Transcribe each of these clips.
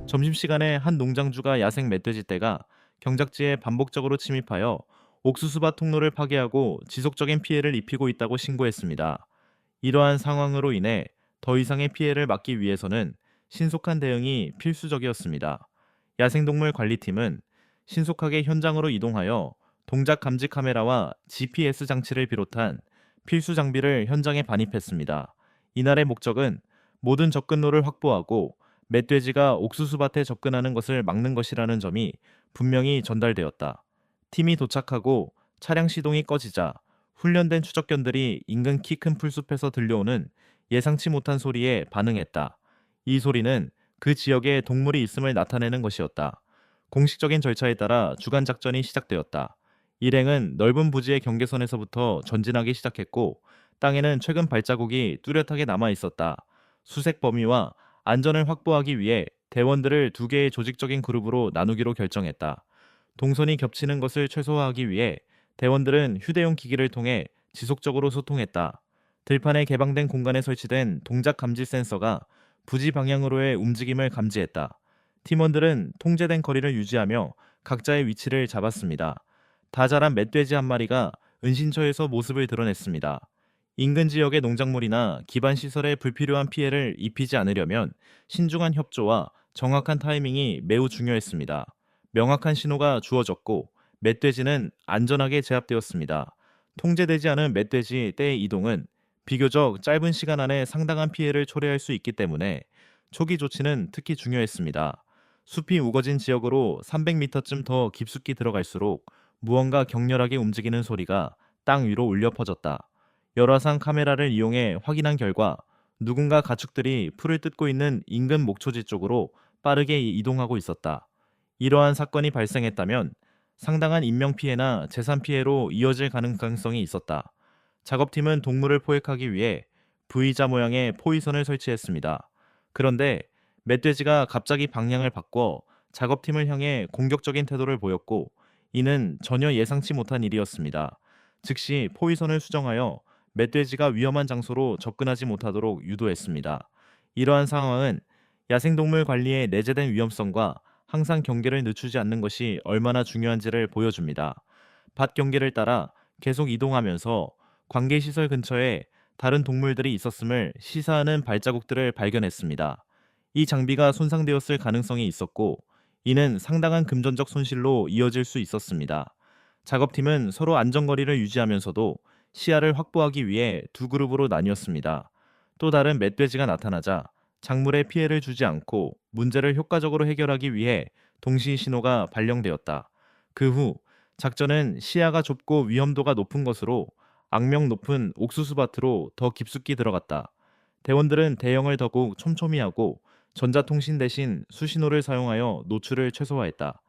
점심시간에 한 농장주가 야생 멧돼지 떼가 경작지에 반복적으로 침입하여 옥수수밭 통로를 파괴하고 지속적인 피해를 입히고 있다고 신고했습니다. 이러한 상황으로 인해 더 이상의 피해를 막기 위해서는 신속한 대응이 필수적이었습니다. 야생동물 관리팀은 신속하게 현장으로 이동하여 동작 감지 카메라와 GPS 장치를 비롯한 필수 장비를 현장에 반입했습니다. 이날의 목적은 모든 접근로를 확보하고 멧돼지가 옥수수밭에 접근하는 것을 막는 것이라는 점이 분명히 전달되었다. 팀이 도착하고 차량 시동이 꺼지자 훈련된 추적견들이 인근 키 큰 풀숲에서 들려오는 예상치 못한 소리에 반응했다. 이 소리는 그 지역에 동물이 있음을 나타내는 것이었다. 공식적인 절차에 따라 주간 작전이 시작되었다. 일행은 넓은 부지의 경계선에서부터 전진하기 시작했고, 땅에는 최근 발자국이 뚜렷하게 남아 있었다. 수색 범위와 안전을 확보하기 위해 대원들을 두 개의 조직적인 그룹으로 나누기로 결정했다. 동선이 겹치는 것을 최소화하기 위해 대원들은 휴대용 기기를 통해 지속적으로 소통했다. 들판에 개방된 공간에 설치된 동작 감지 센서가 부지 방향으로의 움직임을 감지했다. 팀원들은 통제된 거리를 유지하며 각자의 위치를 잡았습니다. 다 자란 멧돼지 한 마리가 은신처에서 모습을 드러냈습니다. 인근 지역의 농작물이나 기반 시설에 불필요한 피해를 입히지 않으려면 신중한 협조와 정확한 타이밍이 매우 중요했습니다. 명확한 신호가 주어졌고 멧돼지는 안전하게 제압되었습니다. 통제되지 않은 멧돼지 떼의 이동은 비교적 짧은 시간 안에 상당한 피해를 초래할 수 있기 때문에 초기 조치는 특히 중요했습니다. 숲이 우거진 지역으로 300m쯤 더 깊숙이 들어갈수록 무언가 격렬하게 움직이는 소리가 땅 위로 울려 퍼졌다. 열화상 카메라를 이용해 확인한 결과 누군가 가축들이 풀을 뜯고 있는 인근 목초지 쪽으로 빠르게 이동하고 있었다. 이러한 사건이 발생했다면 상당한 인명피해나 재산피해로 이어질 가능성이 있었다. 작업팀은 동물을 포획하기 위해 V자 모양의 포위선을 설치했습니다. 그런데 멧돼지가 갑자기 방향을 바꿔 작업팀을 향해 공격적인 태도를 보였고, 이는 전혀 예상치 못한 일이었습니다. 즉시 포위선을 수정하여 멧돼지가 위험한 장소로 접근하지 못하도록 유도했습니다. 이러한 상황은 야생동물 관리의 내재된 위험성과 항상 경계를 늦추지 않는 것이 얼마나 중요한지를 보여줍니다. 밭 경계를 따라 계속 이동하면서 관계시설 근처에 다른 동물들이 있었음을 시사하는 발자국들을 발견했습니다. 이 장비가 손상되었을 가능성이 있었고, 이는 상당한 금전적 손실로 이어질 수 있었습니다. 작업팀은 서로 안전거리를 유지하면서도 시야를 확보하기 위해 두 그룹으로 나뉘었습니다. 또 다른 멧돼지가 나타나자 작물에 피해를 주지 않고 문제를 효과적으로 해결하기 위해 동시 신호가 발령되었다. 그 후 작전은 시야가 좁고 위험도가 높은 것으로 악명 높은 옥수수밭으로 더 깊숙이 들어갔다. 대원들은 대형을 더욱 촘촘히 하고 전자통신 대신 수신호를 사용하여 노출을 최소화했다.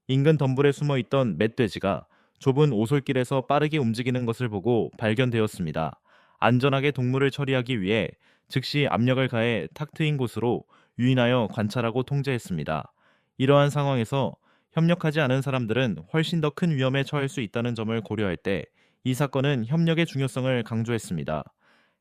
인근 덤불에 숨어 있던 멧돼지가 좁은 오솔길에서 빠르게 움직이는 것을 보고 발견되었습니다. 안전하게 동물을 처리하기 위해 즉시 압력을 가해 탁 트인 곳으로 유인하여 관찰하고 통제했습니다. 이러한 상황에서 협력하지 않은 사람들은 훨씬 더 큰 위험에 처할 수 있다는 점을 고려할 때 이 사건은 협력의 중요성을 강조했습니다.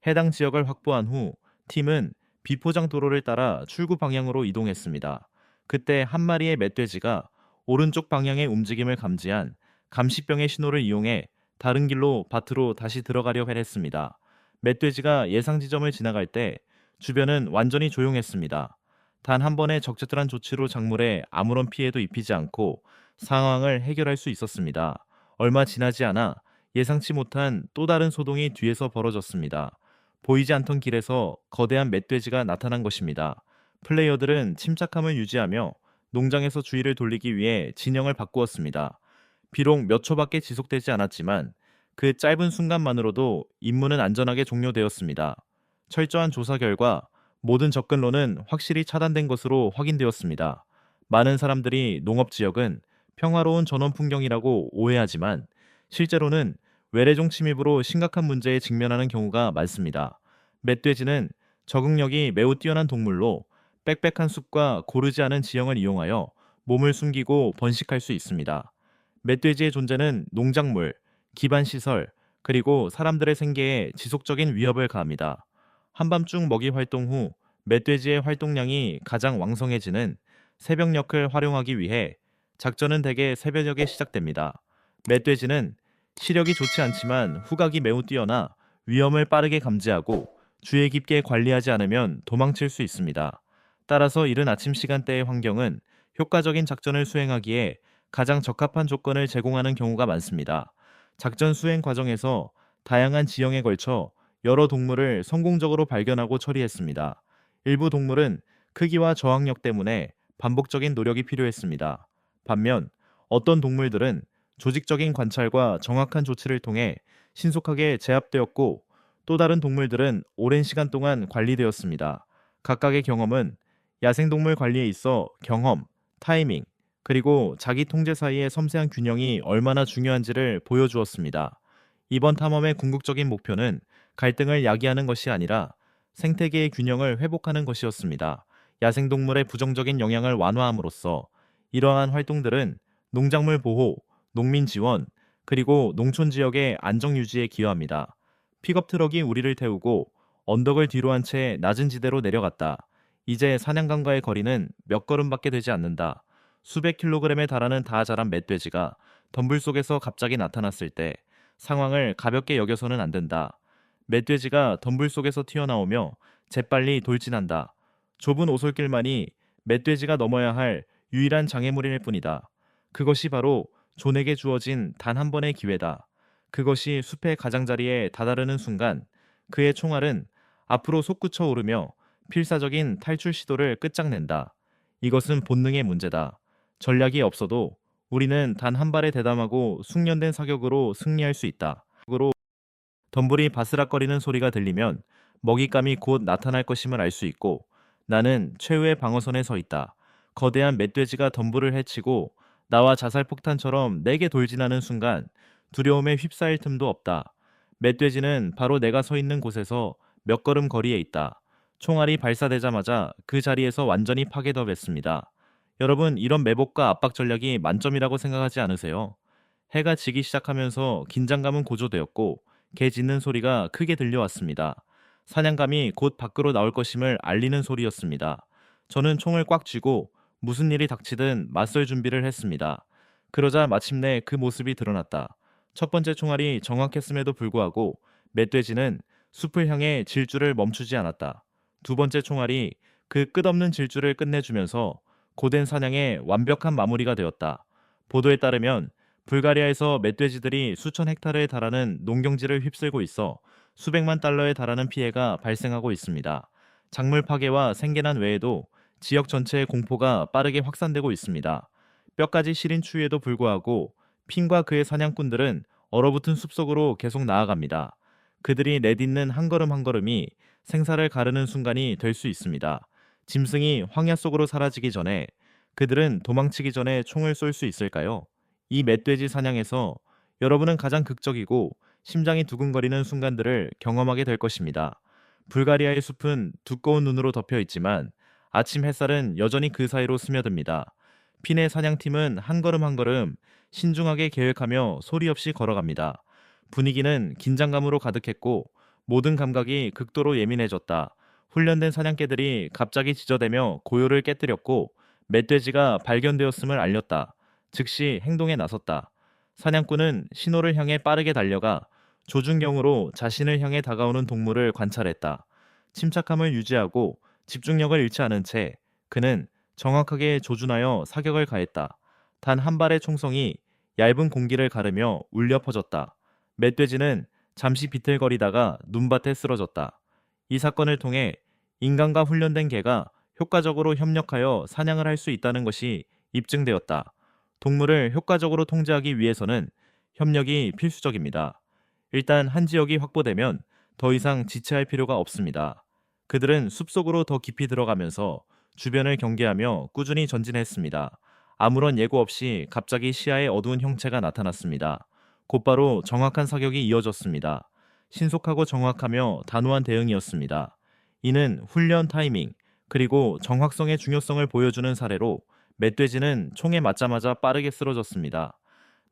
해당 지역을 확보한 후 팀은 비포장 도로를 따라 출구 방향으로 이동했습니다. 그때 한 마리의 멧돼지가 오른쪽 방향의 움직임을 감지한 감시병의 신호를 이용해 다른 길로 밭으로 다시 들어가려 했습니다. 멧돼지가 예상 지점을 지나갈 때 주변은 완전히 조용했습니다. 단 한 번의 적절한 조치로 작물에 아무런 피해도 입히지 않고 상황을 해결할 수 있었습니다. 얼마 지나지 않아 예상치 못한 또 다른 소동이 뒤에서 벌어졌습니다. 보이지 않던 길에서 거대한 멧돼지가 나타난 것입니다. 플레이어들은 침착함을 유지하며 농장에서 주의를 돌리기 위해 진영을 바꾸었습니다. 비록 몇 초밖에 지속되지 않았지만 그 짧은 순간만으로도 임무는 안전하게 종료되었습니다. 철저한 조사 결과 모든 접근로는 확실히 차단된 것으로 확인되었습니다. 많은 사람들이 농업지역은 평화로운 전원 풍경이라고 오해하지만 실제로는 외래종 침입으로 심각한 문제에 직면하는 경우가 많습니다. 멧돼지는 적응력이 매우 뛰어난 동물로 빽빽한 숲과 고르지 않은 지형을 이용하여 몸을 숨기고 번식할 수 있습니다. 멧돼지의 존재는 농작물, 기반시설, 그리고 사람들의 생계에 지속적인 위협을 가합니다. 한밤중 먹이 활동 후 멧돼지의 활동량이 가장 왕성해지는 새벽녘을 활용하기 위해 작전은 대개 새벽녘에 시작됩니다. 멧돼지는 시력이 좋지 않지만 후각이 매우 뛰어나 위험을 빠르게 감지하고 주의 깊게 관리하지 않으면 도망칠 수 있습니다. 따라서 이른 아침 시간대의 환경은 효과적인 작전을 수행하기에 가장 적합한 조건을 제공하는 경우가 많습니다. 작전 수행 과정에서 다양한 지형에 걸쳐 여러 동물을 성공적으로 발견하고 처리했습니다. 일부 동물은 크기와 저항력 때문에 반복적인 노력이 필요했습니다. 반면 어떤 동물들은 조직적인 관찰과 정확한 조치를 통해 신속하게 제압되었고, 또 다른 동물들은 오랜 시간 동안 관리되었습니다. 각각의 경험은 야생동물 관리에 있어 경험, 타이밍, 그리고 자기 통제 사이의 섬세한 균형이 얼마나 중요한지를 보여주었습니다. 이번 탐험의 궁극적인 목표는 갈등을 야기하는 것이 아니라 생태계의 균형을 회복하는 것이었습니다. 야생동물의 부정적인 영향을 완화함으로써 이러한 활동들은 농작물 보호, 농민 지원, 그리고 농촌 지역의 안정 유지에 기여합니다. 픽업 트럭이 우리를 태우고 언덕을 뒤로 한 채 낮은 지대로 내려갔다. 이제 사냥감과의 거리는 몇 걸음밖에 되지 않는다. 수백 킬로그램에 달하는 다 자란 멧돼지가 덤불 속에서 갑자기 나타났을 때 상황을 가볍게 여겨서는 안 된다. 멧돼지가 덤불 속에서 튀어나오며 재빨리 돌진한다. 좁은 오솔길만이 멧돼지가 넘어야 할 유일한 장애물일 뿐이다. 그것이 바로 존에게 주어진 단 한 번의 기회다. 그것이 숲의 가장자리에 다다르는 순간 그의 총알은 앞으로 솟구쳐 오르며 필사적인 탈출 시도를 끝장낸다. 이것은 본능의 문제다. 전략이 없어도 우리는 단 한 발의 대담하고 숙련된 사격으로 승리할 수 있다. 덤불이 바스락거리는 소리가 들리면 먹잇감이 곧 나타날 것임을 알 수 있고, 나는 최후의 방어선에 서 있다. 거대한 멧돼지가 덤불을 해치고 나와 자살폭탄처럼 내게 돌진하는 순간 두려움에 휩싸일 틈도 없다. 멧돼지는 바로 내가 서 있는 곳에서 몇 걸음 거리에 있다. 총알이 발사되자마자 그 자리에서 완전히 파괴되었습니다. 여러분, 이런 매복과 압박 전략이 만점이라고 생각하지 않으세요? 해가 지기 시작하면서 긴장감은 고조되었고 개 짖는 소리가 크게 들려왔습니다. 사냥감이 곧 밖으로 나올 것임을 알리는 소리였습니다. 저는 총을 꽉 쥐고 무슨 일이 닥치든 맞설 준비를 했습니다. 그러자 마침내 그 모습이 드러났다. 첫 번째 총알이 정확했음에도 불구하고 멧돼지는 숲을 향해 질주를 멈추지 않았다. 두 번째 총알이 그 끝없는 질주를 끝내주면서 고된 사냥의 완벽한 마무리가 되었다. 보도에 따르면 불가리아에서 멧돼지들이 수천 헥타르에 달하는 농경지를 휩쓸고 있어 수백만 달러에 달하는 피해가 발생하고 있습니다. 작물 파괴와 생계난 외에도 지역 전체의 공포가 빠르게 확산되고 있습니다. 뼈까지 시린 추위에도 불구하고 핀과 그의 사냥꾼들은 얼어붙은 숲속으로 계속 나아갑니다. 그들이 내딛는 한 걸음 한 걸음이 생사를 가르는 순간이 될 수 있습니다. 짐승이 황야 속으로 사라지기 전에 그들은 도망치기 전에 총을 쏠 수 있을까요? 이 멧돼지 사냥에서 여러분은 가장 극적이고 심장이 두근거리는 순간들을 경험하게 될 것입니다. 불가리아의 숲은 두꺼운 눈으로 덮여 있지만 아침 햇살은 여전히 그 사이로 스며듭니다. 핀의 사냥팀은 한 걸음 한 걸음 신중하게 계획하며 소리 없이 걸어갑니다. 분위기는 긴장감으로 가득했고 모든 감각이 극도로 예민해졌다. 훈련된 사냥개들이 갑자기 지저대며 고요를 깨뜨렸고 멧돼지가 발견되었음을 알렸다. 즉시 행동에 나섰다. 사냥꾼은 신호를 향해 빠르게 달려가 조준경으로 자신을 향해 다가오는 동물을 관찰했다. 침착함을 유지하고 집중력을 잃지 않은 채 그는 정확하게 조준하여 사격을 가했다. 단 한 발의 총성이 얇은 공기를 가르며 울려 퍼졌다. 멧돼지는 잠시 비틀거리다가 눈밭에 쓰러졌다. 이 사건을 통해 인간과 훈련된 개가 효과적으로 협력하여 사냥을 할 수 있다는 것이 입증되었다. 동물을 효과적으로 통제하기 위해서는 협력이 필수적입니다. 일단 한 지역이 확보되면 더 이상 지체할 필요가 없습니다. 그들은 숲속으로 더 깊이 들어가면서 주변을 경계하며 꾸준히 전진했습니다. 아무런 예고 없이 갑자기 시야에 어두운 형체가 나타났습니다. 곧바로 정확한 사격이 이어졌습니다. 신속하고 정확하며 단호한 대응이었습니다. 이는 훈련 타이밍, 그리고 정확성의 중요성을 보여주는 사례로 멧돼지는 총에 맞자마자 빠르게 쓰러졌습니다.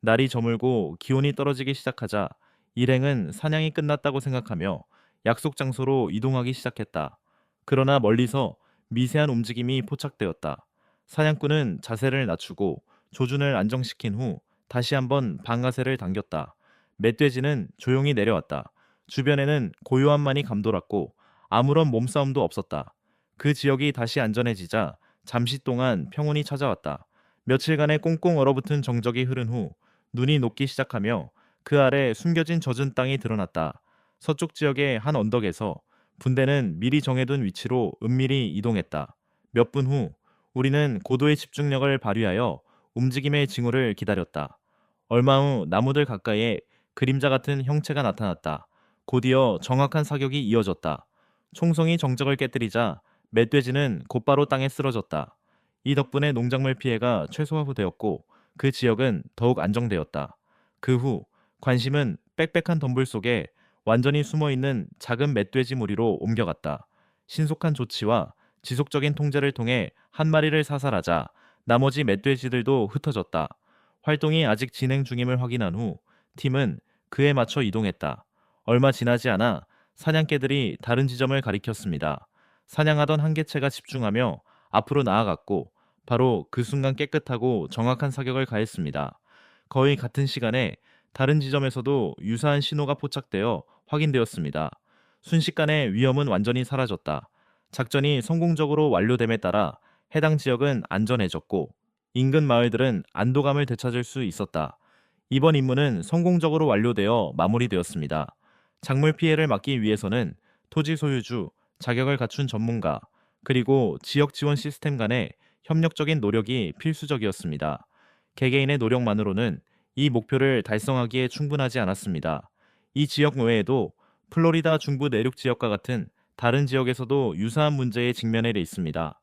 날이 저물고 기온이 떨어지기 시작하자 일행은 사냥이 끝났다고 생각하며 약속 장소로 이동하기 시작했다. 그러나 멀리서 미세한 움직임이 포착되었다. 사냥꾼은 자세를 낮추고 조준을 안정시킨 후 다시 한번 방아쇠를 당겼다. 멧돼지는 조용히 내려왔다. 주변에는 고요함만이 감돌았고 아무런 몸싸움도 없었다. 그 지역이 다시 안전해지자 잠시 동안 평온이 찾아왔다. 며칠간의 꽁꽁 얼어붙은 정적이 흐른 후 눈이 녹기 시작하며 그 아래 숨겨진 젖은 땅이 드러났다. 서쪽 지역의 한 언덕에서 분대는 미리 정해둔 위치로 은밀히 이동했다. 몇 분 후 우리는 고도의 집중력을 발휘하여 움직임의 징후를 기다렸다. 얼마 후 나무들 가까이에 그림자 같은 형체가 나타났다. 곧이어 정확한 사격이 이어졌다. 총성이 정적을 깨뜨리자 멧돼지는 곧바로 땅에 쓰러졌다. 이 덕분에 농작물 피해가 최소화되었고 그 지역은 더욱 안정되었다. 그 후 관심은 빽빽한 덤불 속에 완전히 숨어있는 작은 멧돼지 무리로 옮겨갔다. 신속한 조치와 지속적인 통제를 통해 한 마리를 사살하자 나머지 멧돼지들도 흩어졌다. 활동이 아직 진행 중임을 확인한 후 팀은 그에 맞춰 이동했다. 얼마 지나지 않아 사냥개들이 다른 지점을 가리켰습니다. 사냥하던 한 개체가 집중하며 앞으로 나아갔고 바로 그 순간 깨끗하고 정확한 사격을 가했습니다. 거의 같은 시간에 다른 지점에서도 유사한 신호가 포착되어 확인되었습니다. 순식간에 위험은 완전히 사라졌다. 작전이 성공적으로 완료됨에 따라 해당 지역은 안전해졌고 인근 마을들은 안도감을 되찾을 수 있었다. 이번 임무는 성공적으로 완료되어 마무리되었습니다. 작물 피해를 막기 위해서는 토지 소유주, 자격을 갖춘 전문가, 그리고 지역 지원 시스템 간의 협력적인 노력이 필수적이었습니다. 개개인의 노력만으로는 이 목표를 달성하기에 충분하지 않았습니다. 이 지역 외에도 플로리다 중부 내륙 지역과 같은 다른 지역에서도 유사한 문제에 직면해 있습니다.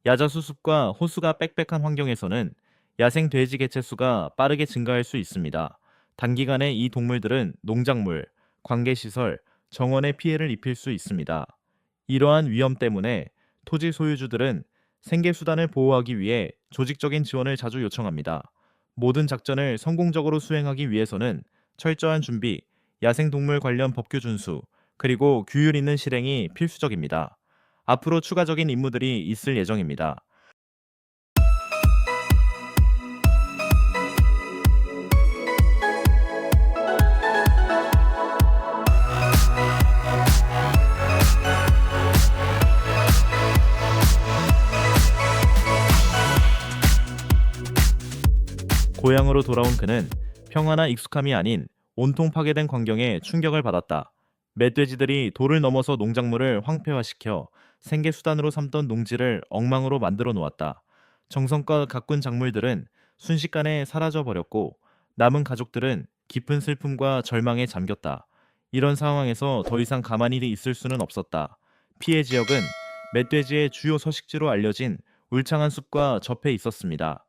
야자수습과 호수가 빽빽한 환경에서는 야생 돼지 개체 수가 빠르게 증가할 수 있습니다. 단기간에 이 동물들은 농작물, 관계시설, 정원에 피해를 입힐 수 있습니다. 이러한 위험 때문에 토지 소유주들은 생계수단을 보호하기 위해 조직적인 지원을 자주 요청합니다. 모든 작전을 성공적으로 수행하기 위해서는 철저한 준비, 야생동물 관련 법규 준수, 그리고 규율 있는 실행이 필수적입니다. 앞으로 추가적인 임무들이 있을 예정입니다. 고향으로 돌아온 그는 평화나 익숙함이 아닌 온통 파괴된 광경에 충격을 받았다. 멧돼지들이 도를 넘어서 농작물을 황폐화시켜 생계 수단으로 삼던 농지를 엉망으로 만들어 놓았다. 정성껏 가꾼 작물들은 순식간에 사라져 버렸고 남은 가족들은 깊은 슬픔과 절망에 잠겼다. 이런 상황에서 더 이상 가만히 있을 수는 없었다. 피해 지역은 멧돼지의 주요 서식지로 알려진 울창한 숲과 접해 있었습니다.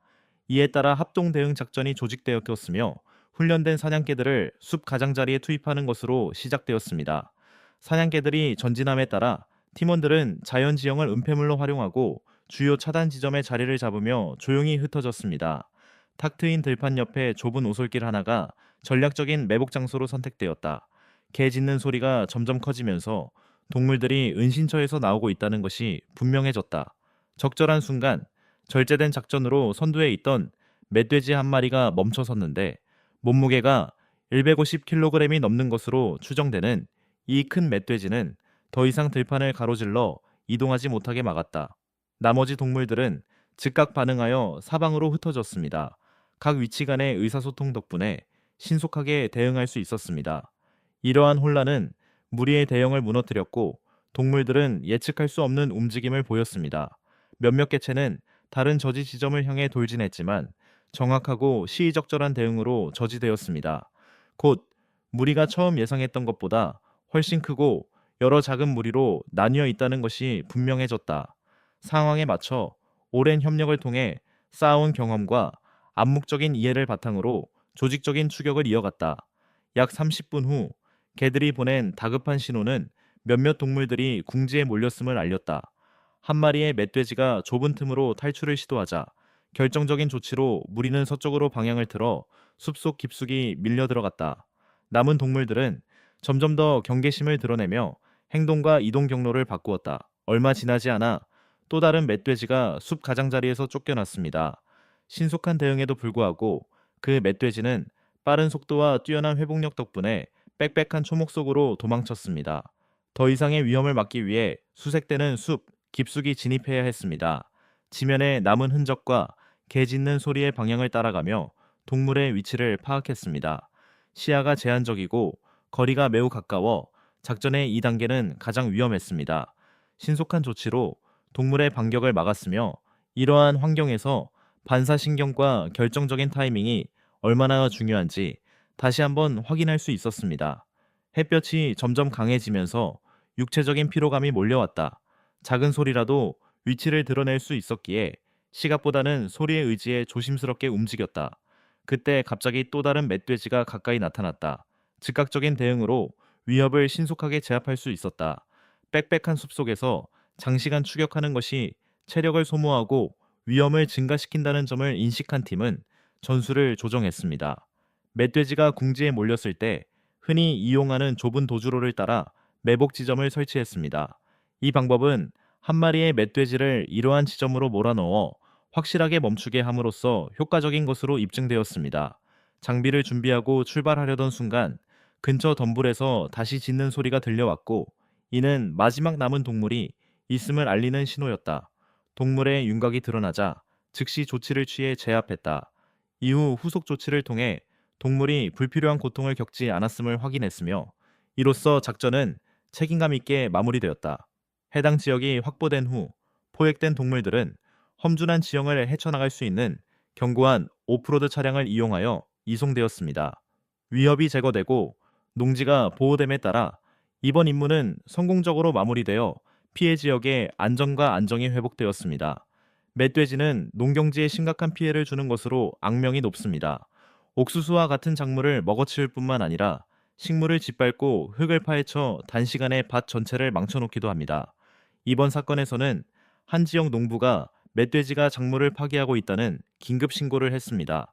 이에 따라 합동 대응 작전이 조직되었으며 훈련된 사냥개들을 숲 가장자리에 투입하는 것으로 시작되었습니다. 사냥개들이 전진함에 따라 팀원들은 자연 지형을 은폐물로 활용하고 주요 차단 지점에 자리를 잡으며 조용히 흩어졌습니다. 탁 트인 들판 옆에 좁은 오솔길 하나가 전략적인 매복 장소로 선택되었다. 개 짖는 소리가 점점 커지면서 동물들이 은신처에서 나오고 있다는 것이 분명해졌다. 적절한 순간 절제된 작전으로 선두에 있던 멧돼지 한 마리가 멈춰섰는데 몸무게가 150kg이 넘는 것으로 추정되는 이 큰 멧돼지는 더 이상 들판을 가로질러 이동하지 못하게 막았다. 나머지 동물들은 즉각 반응하여 사방으로 흩어졌습니다. 각 위치 간의 의사소통 덕분에 신속하게 대응할 수 있었습니다. 이러한 혼란은 무리의 대형을 무너뜨렸고 동물들은 예측할 수 없는 움직임을 보였습니다. 몇몇 개체는 다른 저지 지점을 향해 돌진했지만 정확하고 시의적절한 대응으로 저지되었습니다. 곧 무리가 처음 예상했던 것보다 훨씬 크고 여러 작은 무리로 나뉘어 있다는 것이 분명해졌다. 상황에 맞춰 오랜 협력을 통해 쌓아온 경험과 암묵적인 이해를 바탕으로 조직적인 추격을 이어갔다. 약 30분 후 개들이 보낸 다급한 신호는 몇몇 동물들이 궁지에 몰렸음을 알렸다. 한 마리의 멧돼지가 좁은 틈으로 탈출을 시도하자 결정적인 조치로 무리는 서쪽으로 방향을 틀어 숲속 깊숙이 밀려 들어갔다. 남은 동물들은 점점 더 경계심을 드러내며 행동과 이동 경로를 바꾸었다. 얼마 지나지 않아 또 다른 멧돼지가 숲 가장자리에서 쫓겨났습니다. 신속한 대응에도 불구하고 그 멧돼지는 빠른 속도와 뛰어난 회복력 덕분에 빽빽한 초목 속으로 도망쳤습니다. 더 이상의 위험을 막기 위해 수색대는 숲 깊숙이 진입해야 했습니다. 지면에 남은 흔적과 개 짖는 소리의 방향을 따라가며 동물의 위치를 파악했습니다. 시야가 제한적이고 거리가 매우 가까워 작전의 2단계는 가장 위험했습니다. 신속한 조치로 동물의 반격을 막았으며 이러한 환경에서 반사신경과 결정적인 타이밍이 얼마나 중요한지 다시 한번 확인할 수 있었습니다. 햇볕이 점점 강해지면서 육체적인 피로감이 몰려왔다. 작은 소리라도 위치를 드러낼 수 있었기에 시각보다는 소리에 의지해 조심스럽게 움직였다. 그때 갑자기 또 다른 멧돼지가 가까이 나타났다. 즉각적인 대응으로 위협을 신속하게 제압할 수 있었다. 빽빽한 숲속에서 장시간 추격하는 것이 체력을 소모하고 위험을 증가시킨다는 점을 인식한 팀은 전술을 조정했습니다. 멧돼지가 궁지에 몰렸을 때 흔히 이용하는 좁은 도주로를 따라 매복 지점을 설치했습니다. 이 방법은 한 마리의 멧돼지를 이러한 지점으로 몰아넣어 확실하게 멈추게 함으로써 효과적인 것으로 입증되었습니다. 장비를 준비하고 출발하려던 순간 근처 덤불에서 다시 짖는 소리가 들려왔고 이는 마지막 남은 동물이 있음을 알리는 신호였다. 동물의 윤곽이 드러나자 즉시 조치를 취해 제압했다. 이후 후속 조치를 통해 동물이 불필요한 고통을 겪지 않았음을 확인했으며 이로써 작전은 책임감 있게 마무리되었다. 해당 지역이 확보된 후 포획된 동물들은 험준한 지형을 헤쳐나갈 수 있는 견고한 오프로드 차량을 이용하여 이송되었습니다. 위협이 제거되고 농지가 보호됨에 따라 이번 임무는 성공적으로 마무리되어 피해 지역의 안전과 안정이 회복되었습니다. 멧돼지는 농경지에 심각한 피해를 주는 것으로 악명이 높습니다. 옥수수와 같은 작물을 먹어치울 뿐만 아니라 식물을 짓밟고 흙을 파헤쳐 단시간에 밭 전체를 망쳐놓기도 합니다. 이번 사건에서는 한 지역 농부가 멧돼지가 작물을 파괴하고 있다는 긴급 신고를 했습니다.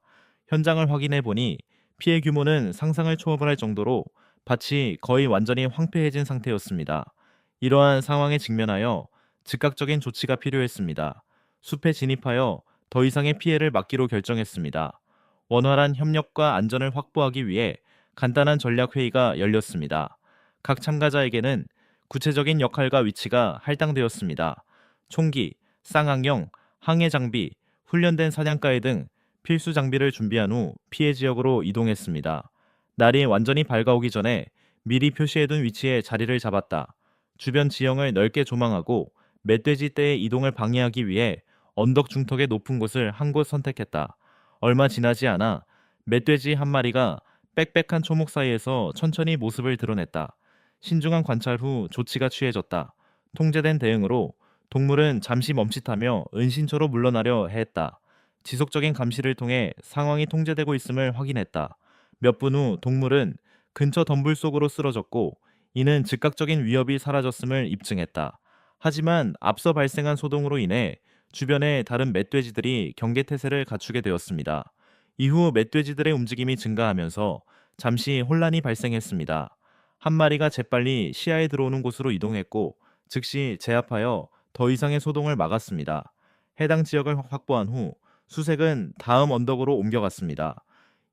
현장을 확인해 보니 피해 규모는 상상을 초월할 정도로 밭이 거의 완전히 황폐해진 상태였습니다. 이러한 상황에 직면하여 즉각적인 조치가 필요했습니다. 숲에 진입하여 더 이상의 피해를 막기로 결정했습니다. 원활한 협력과 안전을 확보하기 위해 간단한 전략 회의가 열렸습니다. 각 참가자에게는 구체적인 역할과 위치가 할당되었습니다. 총기, 쌍앙용, 항해 장비, 훈련된 사냥가의 등 필수 장비를 준비한 후 피해 지역으로 이동했습니다. 날이 완전히 밝아오기 전에 미리 표시해둔 위치에 자리를 잡았다. 주변 지형을 넓게 조망하고 멧돼지 떼의 이동을 방해하기 위해 언덕 중턱의 높은 곳을 한 곳 선택했다. 얼마 지나지 않아 멧돼지 한 마리가 빽빽한 초목 사이에서 천천히 모습을 드러냈다. 신중한 관찰 후 조치가 취해졌다. 통제된 대응으로 동물은 잠시 멈칫하며 은신처로 물러나려 했다. 지속적인 감시를 통해 상황이 통제되고 있음을 확인했다. 몇 분 후 동물은 근처 덤불 속으로 쓰러졌고 이는 즉각적인 위협이 사라졌음을 입증했다. 하지만 앞서 발생한 소동으로 인해 주변의 다른 멧돼지들이 경계태세를 갖추게 되었습니다. 이후 멧돼지들의 움직임이 증가하면서 잠시 혼란이 발생했습니다. 한 마리가 재빨리 시야에 들어오는 곳으로 이동했고 즉시 제압하여 더 이상의 소동을 막았습니다. 해당 지역을 확보한 후 수색은 다음 언덕으로 옮겨갔습니다.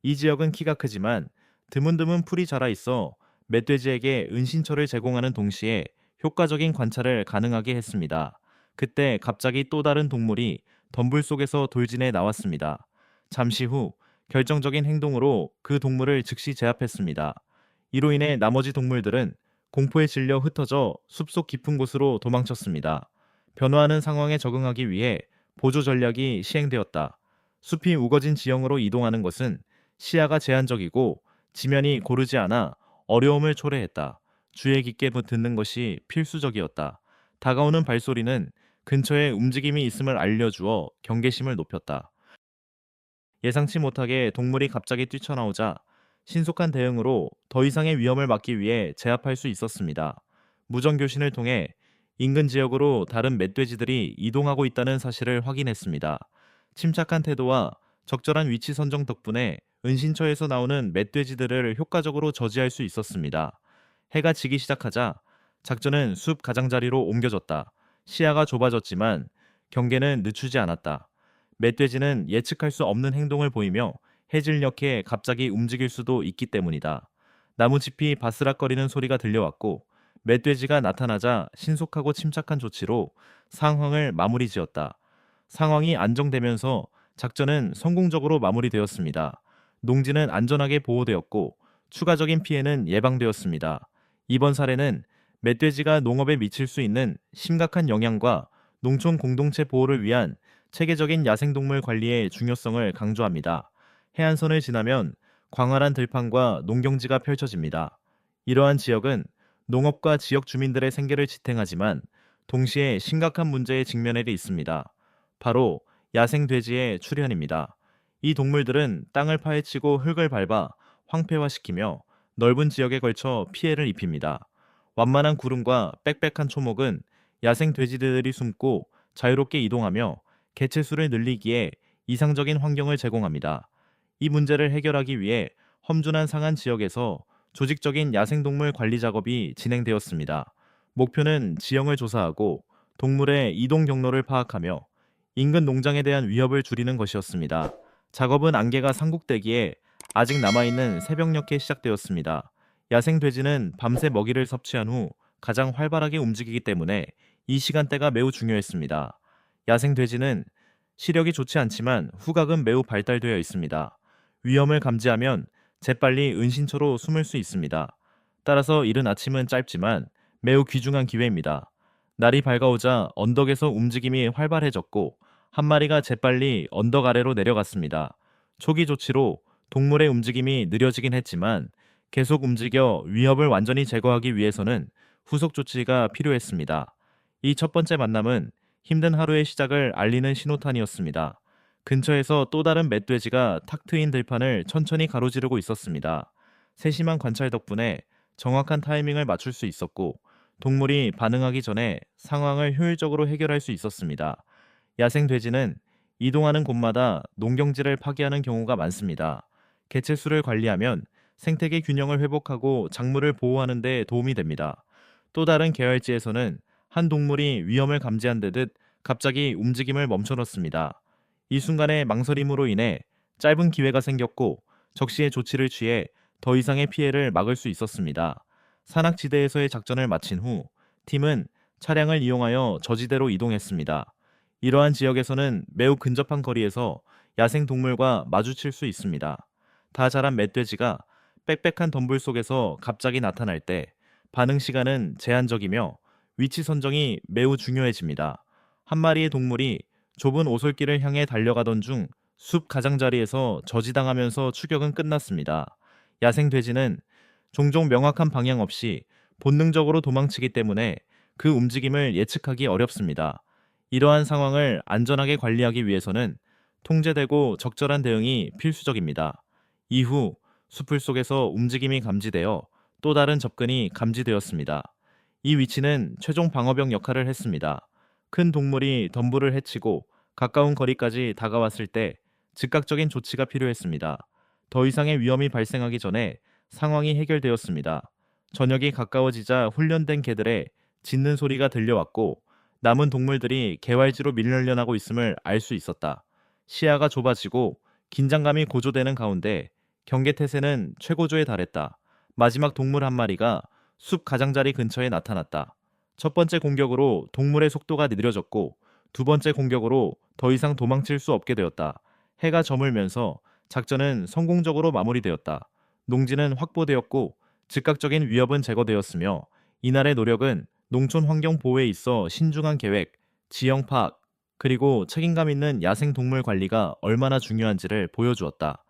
이 지역은 키가 크지만 드문드문 풀이 자라 있어 멧돼지에게 은신처를 제공하는 동시에 효과적인 관찰을 가능하게 했습니다. 그때 갑자기 또 다른 동물이 덤불 속에서 돌진해 나왔습니다. 잠시 후 결정적인 행동으로 그 동물을 즉시 제압했습니다. 이로 인해 나머지 동물들은 공포에 질려 흩어져 숲속 깊은 곳으로 도망쳤습니다. 변화하는 상황에 적응하기 위해 보조 전략이 시행되었다. 숲이 우거진 지형으로 이동하는 것은 시야가 제한적이고 지면이 고르지 않아 어려움을 초래했다. 주의 깊게 듣는 것이 필수적이었다. 다가오는 발소리는 근처에 움직임이 있음을 알려주어 경계심을 높였다. 예상치 못하게 동물이 갑자기 뛰쳐나오자 신속한 대응으로 더 이상의 위험을 막기 위해 제압할 수 있었습니다. 무전교신을 통해 인근 지역으로 다른 멧돼지들이 이동하고 있다는 사실을 확인했습니다. 침착한 태도와 적절한 위치 선정 덕분에 은신처에서 나오는 멧돼지들을 효과적으로 저지할 수 있었습니다. 해가 지기 시작하자 작전은 숲 가장자리로 옮겨졌다. 시야가 좁아졌지만 경계는 늦추지 않았다. 멧돼지는 예측할 수 없는 행동을 보이며 해질녘에 갑자기 움직일 수도 있기 때문이다. 나무짚이 바스락거리는 소리가 들려왔고 멧돼지가 나타나자 신속하고 침착한 조치로 상황을 마무리 지었다. 상황이 안정되면서 작전은 성공적으로 마무리되었습니다. 농지는 안전하게 보호되었고 추가적인 피해는 예방되었습니다. 이번 사례는 멧돼지가 농업에 미칠 수 있는 심각한 영향과 농촌 공동체 보호를 위한 체계적인 야생동물 관리의 중요성을 강조합니다. 해안선을 지나면 광활한 들판과 농경지가 펼쳐집니다. 이러한 지역은 농업과 지역 주민들의 생계를 지탱하지만 동시에 심각한 문제에 직면해 있습니다. 바로 야생 돼지의 출현입니다. 이 동물들은 땅을 파헤치고 흙을 밟아 황폐화시키며 넓은 지역에 걸쳐 피해를 입힙니다. 완만한 구름과 빽빽한 초목은 야생 돼지들이 숨고 자유롭게 이동하며 개체수를 늘리기에 이상적인 환경을 제공합니다. 이 문제를 해결하기 위해 험준한 상한 지역에서 조직적인 야생동물 관리 작업이 진행되었습니다. 목표는 지형을 조사하고 동물의 이동 경로를 파악하며 인근 농장에 대한 위협을 줄이는 것이었습니다. 작업은 안개가 상국되기에 아직 남아있는 새벽녘에 시작되었습니다. 야생 돼지는 밤새 먹이를 섭취한 후 가장 활발하게 움직이기 때문에 이 시간대가 매우 중요했습니다. 야생 돼지는 시력이 좋지 않지만 후각은 매우 발달되어 있습니다. 위험을 감지하면 재빨리 은신처로 숨을 수 있습니다. 따라서 이른 아침은 짧지만 매우 귀중한 기회입니다. 날이 밝아오자 언덕에서 움직임이 활발해졌고 한 마리가 재빨리 언덕 아래로 내려갔습니다. 초기 조치로 동물의 움직임이 느려지긴 했지만 계속 움직여 위협을 완전히 제거하기 위해서는 후속 조치가 필요했습니다. 이 첫 번째 만남은 힘든 하루의 시작을 알리는 신호탄이었습니다. 근처에서 또 다른 멧돼지가 탁 트인 들판을 천천히 가로지르고 있었습니다. 세심한 관찰 덕분에 정확한 타이밍을 맞출 수 있었고 동물이 반응하기 전에 상황을 효율적으로 해결할 수 있었습니다. 야생 돼지는 이동하는 곳마다 농경지를 파괴하는 경우가 많습니다. 개체수를 관리하면 생태계 균형을 회복하고 작물을 보호하는 데 도움이 됩니다. 또 다른 계열지에서는 한 동물이 위험을 감지한 듯 갑자기 움직임을 멈춰놓습니다. 이 순간의 망설임으로 인해 짧은 기회가 생겼고 적시에 조치를 취해 더 이상의 피해를 막을 수 있었습니다. 산악지대에서의 작전을 마친 후 팀은 차량을 이용하여 저지대로 이동했습니다. 이러한 지역에서는 매우 근접한 거리에서 야생 동물과 마주칠 수 있습니다. 다 자란 멧돼지가 빽빽한 덤불 속에서 갑자기 나타날 때 반응 시간은 제한적이며 위치 선정이 매우 중요해집니다. 한 마리의 동물이 좁은 오솔길을 향해 달려가던 중 숲 가장자리에서 저지당하면서 추격은 끝났습니다. 야생 돼지는 종종 명확한 방향 없이 본능적으로 도망치기 때문에 그 움직임을 예측하기 어렵습니다. 이러한 상황을 안전하게 관리하기 위해서는 통제되고 적절한 대응이 필수적입니다. 이후 숲을 속에서 움직임이 감지되어 또 다른 접근이 감지되었습니다. 이 위치는 최종 방어벽 역할을 했습니다. 큰 동물이 덤불을 해치고 가까운 거리까지 다가왔을 때 즉각적인 조치가 필요했습니다. 더 이상의 위험이 발생하기 전에 상황이 해결되었습니다. 저녁이 가까워지자 훈련된 개들의 짖는 소리가 들려왔고 남은 동물들이 개활지로 밀려나고 있음을 알 수 있었다. 시야가 좁아지고 긴장감이 고조되는 가운데 경계태세는 최고조에 달했다. 마지막 동물 한 마리가 숲 가장자리 근처에 나타났다. 첫 번째 공격으로 동물의 속도가 느려졌고 두 번째 공격으로 더 이상 도망칠 수 없게 되었다. 해가 저물면서 작전은 성공적으로 마무리되었다. 농지는 확보되었고 즉각적인 위협은 제거되었으며 이날의 노력은 농촌 환경 보호에 있어 신중한 계획, 지형 파악, 그리고 책임감 있는 야생 동물 관리가 얼마나 중요한지를 보여주었다.